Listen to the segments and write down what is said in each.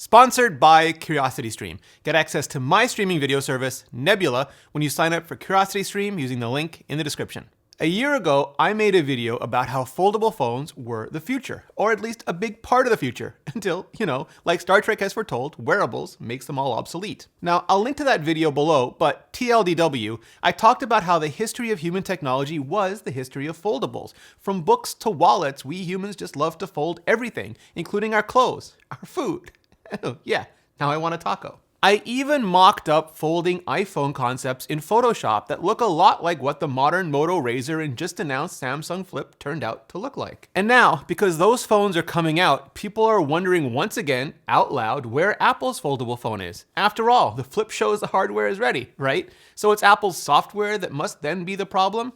Sponsored by CuriosityStream. Get access to my streaming video service, Nebula, when you sign up for CuriosityStream using the link in the description. A year ago, I made a video about how foldable phones were the future, or at least a big part of the future, until, like Star Trek has foretold, wearables makes them all obsolete. Now, I'll link to that video below, but TLDW, I talked about how the history of human technology was the history of foldables. From books to wallets, we humans just love to fold everything, including our clothes, our food. Oh, yeah, now I want a taco. I even mocked up folding iPhone concepts in Photoshop that look a lot like what the Modern Moto Razr and just announced Samsung Flip turned out to look like. And now, because those phones are coming out, people are wondering once again, out loud, where Apple's foldable phone is. After all, the Flip shows the hardware is ready, right? So it's Apple's software that must then be the problem?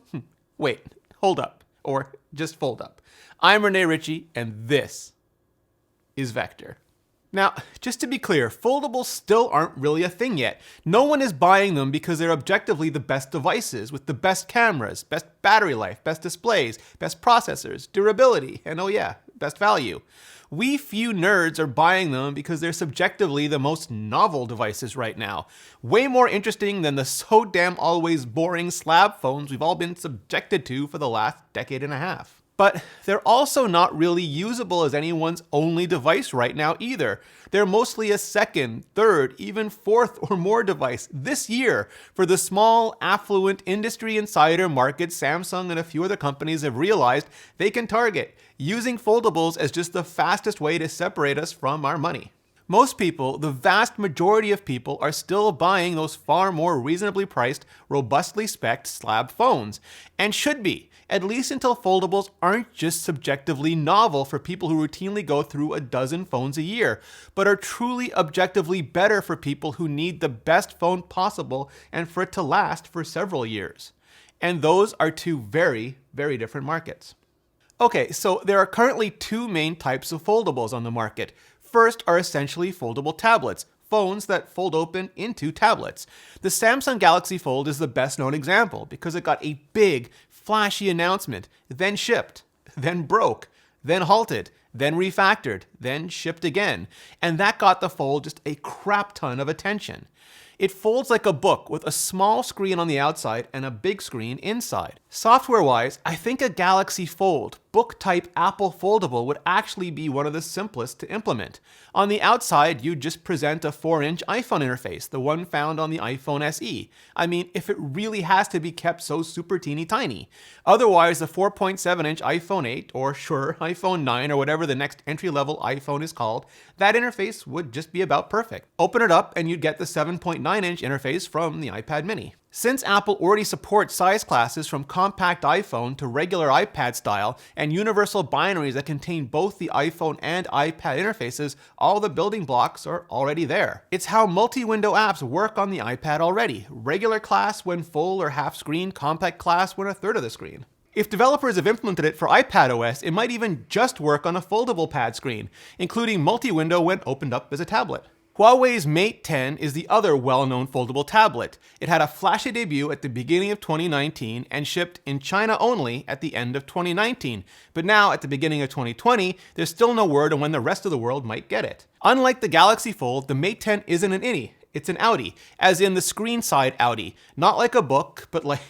Wait, hold up. Or just fold up. I'm Rene Ritchie, and this is Vector. Now, just to be clear, foldables still aren't really a thing yet. No one is buying them because they're objectively the best devices with the best cameras, best battery life, best displays, best processors, durability, and oh yeah, best value. We few nerds are buying them because they're subjectively the most novel devices right now. Way more interesting than the so damn always boring slab phones we've all been subjected to for the last decade and a half. But they're also not really usable as anyone's only device right now either. They're mostly a second, third, even fourth or more device this year for the small, affluent industry insider market Samsung and a few other companies have realized they can target, using foldables as just the fastest way to separate us from our money. Most people, the vast majority of people, are still buying those far more reasonably priced, robustly spec'd slab phones, and should be, at least until foldables aren't just subjectively novel for people who routinely go through a dozen phones a year, but are truly objectively better for people who need the best phone possible and for it to last for several years. And those are two very, very different markets. Okay, so there are currently two main types of foldables on the market. First are essentially foldable tablets, phones that fold open into tablets. The Samsung Galaxy Fold is the best known example because it got a big, flashy announcement, then shipped, then broke, then halted, then refactored, then shipped again. And that got the Fold just a crap ton of attention. It folds like a book with a small screen on the outside and a big screen inside. Software-wise, I think a Galaxy Fold, book-type Apple foldable would actually be one of the simplest to implement. On the outside, you'd just present a 4-inch iPhone interface, the one found on the iPhone SE. I mean, if it really has to be kept so super teeny tiny. Otherwise, the 4.7-inch iPhone 8, or sure, iPhone 9, or whatever the next entry-level iPhone is called, that interface would just be about perfect. Open it up and you'd get the 7.9-inch interface from the iPad mini. Since Apple already supports size classes from compact iPhone to regular iPad style and universal binaries that contain both the iPhone and iPad interfaces, all the building blocks are already there. It's how multi-window apps work on the iPad already. Regular class when full or half screen, compact class when a third of the screen. If developers have implemented it for iPadOS, it might even just work on a foldable pad screen, including multi-window when opened up as a tablet. Huawei's Mate 10 is the other well-known foldable tablet. It had a flashy debut at the beginning of 2019 and shipped in China only at the end of 2019. But now, at the beginning of 2020, there's still no word on when the rest of the world might get it. Unlike the Galaxy Fold, the Mate 10 isn't an innie, it's an outie, as in the screen side outie. Not like a book, but like,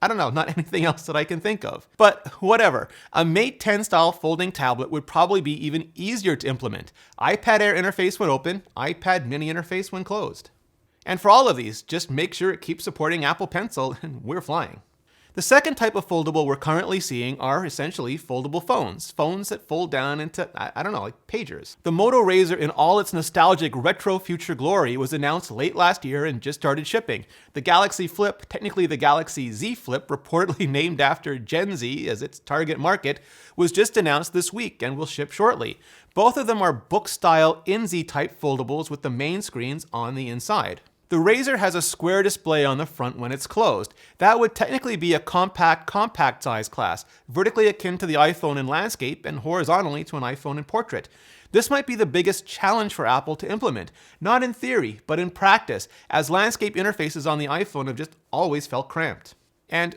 I don't know, not anything else that I can think of. But whatever, a Mate 10 style folding tablet would probably be even easier to implement. iPad Air interface when open, iPad mini interface when closed. And for all of these, just make sure it keeps supporting Apple Pencil and we're flying. The second type of foldable we're currently seeing are essentially foldable phones. Phones that fold down into, I don't know, like pagers. The Moto Razr in all its nostalgic retro future glory was announced late last year and just started shipping. The Galaxy Flip, technically the Galaxy Z Flip, reportedly named after Gen Z as its target market, was just announced this week and will ship shortly. Both of them are book-style INZI type foldables with the main screens on the inside. The Razr has a square display on the front when it's closed. That would technically be a compact size class, vertically akin to the iPhone in landscape and horizontally to an iPhone in portrait. This might be the biggest challenge for Apple to implement, not in theory, but in practice, as landscape interfaces on the iPhone have just always felt cramped. And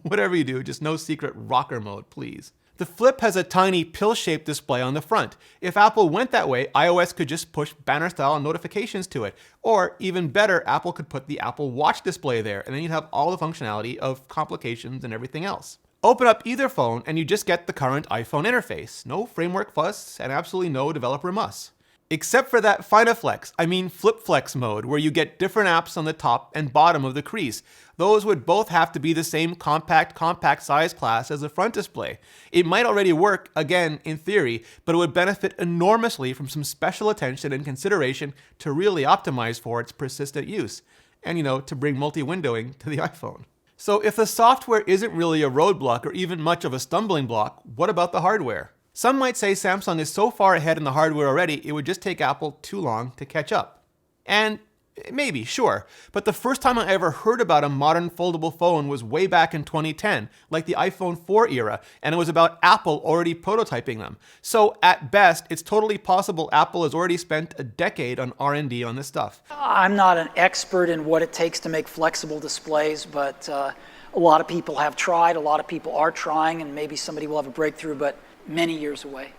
whatever you do, just no secret rocker mode, please. The Flip has a tiny pill-shaped display on the front. If Apple went that way, iOS could just push banner-style notifications to it. Or, even better, Apple could put the Apple Watch display there, and then you'd have all the functionality of complications and everything else. Open up either phone, and you just get the current iPhone interface. No framework fuss, and absolutely no developer muss. Except for that Flip Flex mode, where you get different apps on the top and bottom of the crease. Those would both have to be the same compact size class as the front display. It might already work, again, in theory, but it would benefit enormously from some special attention and consideration to really optimize for its persistent use. And, to bring multi-windowing to the iPhone. So if the software isn't really a roadblock or even much of a stumbling block, what about the hardware? Some might say Samsung is so far ahead in the hardware already, it would just take Apple too long to catch up. And maybe, sure, but the first time I ever heard about a modern foldable phone was way back in 2010, like the iPhone 4 era, and it was about Apple already prototyping them. So at best, it's totally possible Apple has already spent a decade on R&D on this stuff. I'm not an expert in what it takes to make flexible displays, but a lot of people have tried, a lot of people are trying, and maybe somebody will have a breakthrough, but many years away.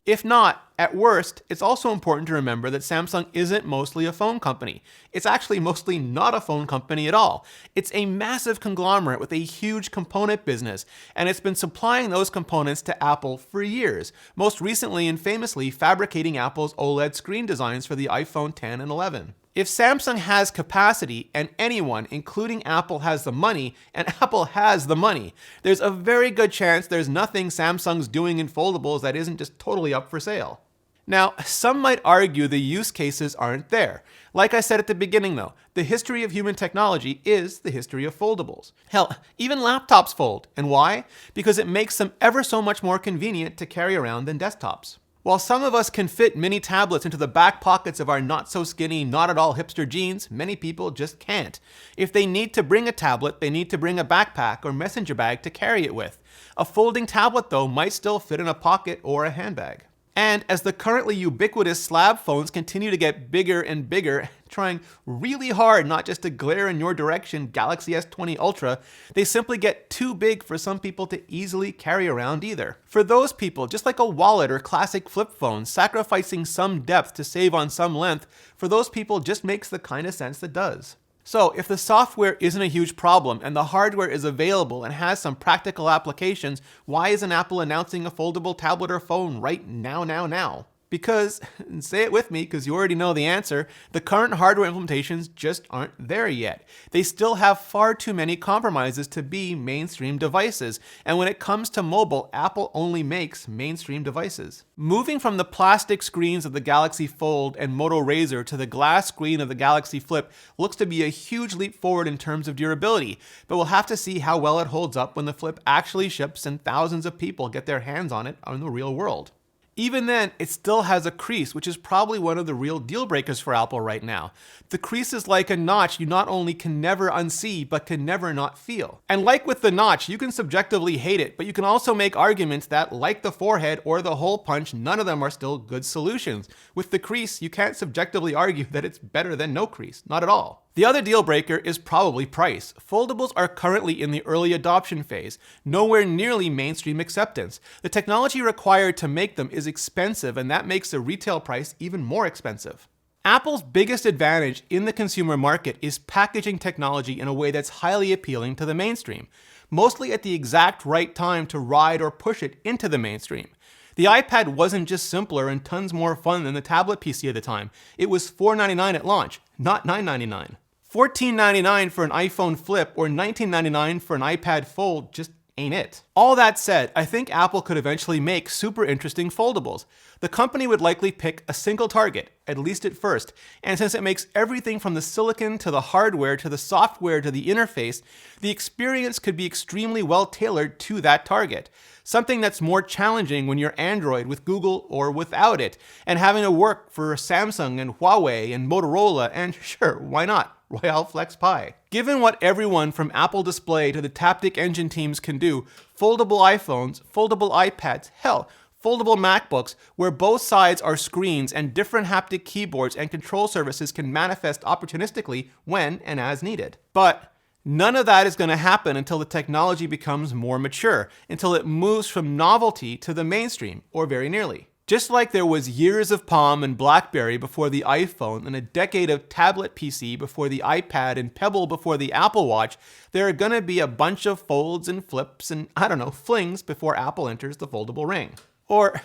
If not, at worst, it's also important to remember that Samsung isn't mostly a phone company. It's actually mostly not a phone company at all. It's a massive conglomerate with a huge component business, and it's been supplying those components to Apple for years, most recently and famously fabricating Apple's OLED screen designs for the iPhone X and 11. If Samsung has capacity, and anyone, including Apple, has the money, and Apple has the money, there's a very good chance there's nothing Samsung's doing in foldables that isn't just totally up for sale. Now, some might argue the use cases aren't there. Like I said at the beginning though, the history of human technology is the history of foldables. Hell, even laptops fold. And why? Because it makes them ever so much more convenient to carry around than desktops. While some of us can fit mini tablets into the back pockets of our not-so-skinny, not-at-all hipster jeans, many people just can't. If they need to bring a tablet, they need to bring a backpack or messenger bag to carry it with. A folding tablet, though, might still fit in a pocket or a handbag. And as the currently ubiquitous slab phones continue to get bigger and bigger, trying really hard not just to glare in your direction Galaxy S20 Ultra, they simply get too big for some people to easily carry around either. For those people, just like a wallet or classic flip phone, sacrificing some depth to save on some length, for those people just makes the kind of sense that does. So if the software isn't a huge problem and the hardware is available and has some practical applications, why isn't Apple announcing a foldable tablet or phone right now? Because, and say it with me because you already know the answer, the current hardware implementations just aren't there yet. They still have far too many compromises to be mainstream devices, and when it comes to mobile, Apple only makes mainstream devices. Moving from the plastic screens of the Galaxy Fold and Moto Razr to the glass screen of the Galaxy Flip looks to be a huge leap forward in terms of durability, but we'll have to see how well it holds up when the Flip actually ships and thousands of people get their hands on it in the real world. Even then, it still has a crease, which is probably one of the real deal breakers for Apple right now. The crease is like a notch you not only can never unsee, but can never not feel. And like with the notch, you can subjectively hate it, but you can also make arguments that, like the forehead or the hole punch, none of them are still good solutions. With the crease, you can't subjectively argue that it's better than no crease, not at all. The other deal breaker is probably price. Foldables are currently in the early adoption phase, nowhere nearly mainstream acceptance. The technology required to make them is expensive, and that makes the retail price even more expensive. Apple's biggest advantage in the consumer market is packaging technology in a way that's highly appealing to the mainstream, mostly at the exact right time to ride or push it into the mainstream. The iPad wasn't just simpler and tons more fun than the tablet PC at the time. It was $499 at launch, not $999. $1499 for an iPhone Flip or $1999 for an iPad Fold just ain't it. All that said, I think Apple could eventually make super interesting foldables. The company would likely pick a single target, at least at first, and since it makes everything from the silicon to the hardware to the software to the interface, the experience could be extremely well tailored to that target. Something that's more challenging when you're Android with Google or without it, and having to work for Samsung and Huawei and Motorola and sure, why not? Royale Flex Pi. Given what everyone from Apple Display to the Taptic Engine teams can do, foldable iPhones, foldable iPads, hell, foldable MacBooks, where both sides are screens and different haptic keyboards and control surfaces can manifest opportunistically when and as needed. But None of that is going to happen until the technology becomes more mature, until it moves from novelty to the mainstream, or very nearly. Just like there was years of Palm and BlackBerry before the iPhone and a decade of tablet PC before the iPad and Pebble before the Apple Watch, there are going to be a bunch of folds and flips and, flings before Apple enters the foldable ring. Or,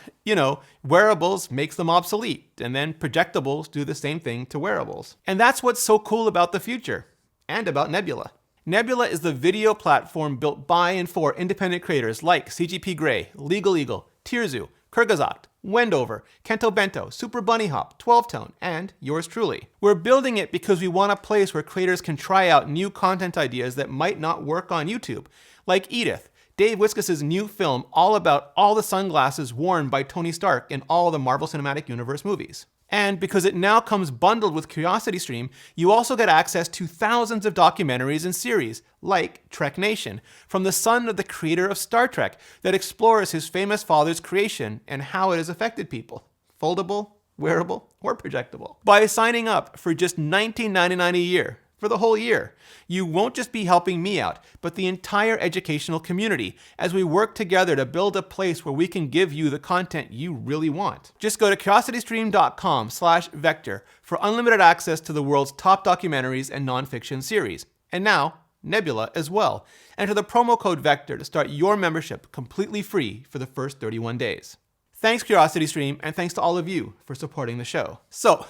wearables makes them obsolete, and then projectables do the same thing to wearables. And that's what's so cool about the future, and about Nebula. Nebula is the video platform built by and for independent creators like CGP Grey, Legal Eagle, Tirzu, Kurgazat, Wendover, Kento Bento, Super Bunny Hop, 12-Tone, and yours truly. We're building it because we want a place where creators can try out new content ideas that might not work on YouTube, like Edith, Dave Wiskus' new film all about all the sunglasses worn by Tony Stark in all the Marvel Cinematic Universe movies. And because it now comes bundled with CuriosityStream, you also get access to thousands of documentaries and series, like Trek Nation, from the son of the creator of Star Trek, that explores his famous father's creation and how it has affected people. Foldable, wearable, or projectable. By signing up for just $19.99 a year, for the whole year, you won't just be helping me out, but the entire educational community as we work together to build a place where we can give you the content you really want. Just go to curiositystream.com/vector for unlimited access to the world's top documentaries and nonfiction series. And now, Nebula as well. Enter the promo code VECTOR to start your membership completely free for the first 31 days. Thanks CuriosityStream, and thanks to all of you for supporting the show. So,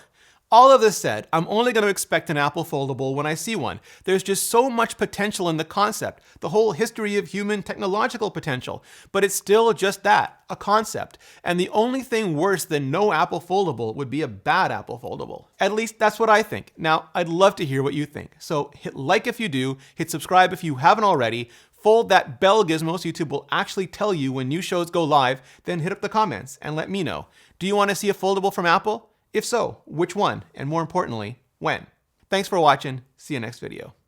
all of this said, I'm only going to expect an Apple Foldable when I see one. There's just so much potential in the concept, the whole history of human technological potential, but it's still just that, a concept. And the only thing worse than no Apple Foldable would be a bad Apple Foldable. At least that's what I think. Now, I'd love to hear what you think. So hit like if you do, hit subscribe if you haven't already, fold that bell gizmo so YouTube will actually tell you when new shows go live, then hit up the comments and let me know. Do you want to see a foldable from Apple? If so, which one? And more importantly, when? Thanks for watching. See you next video.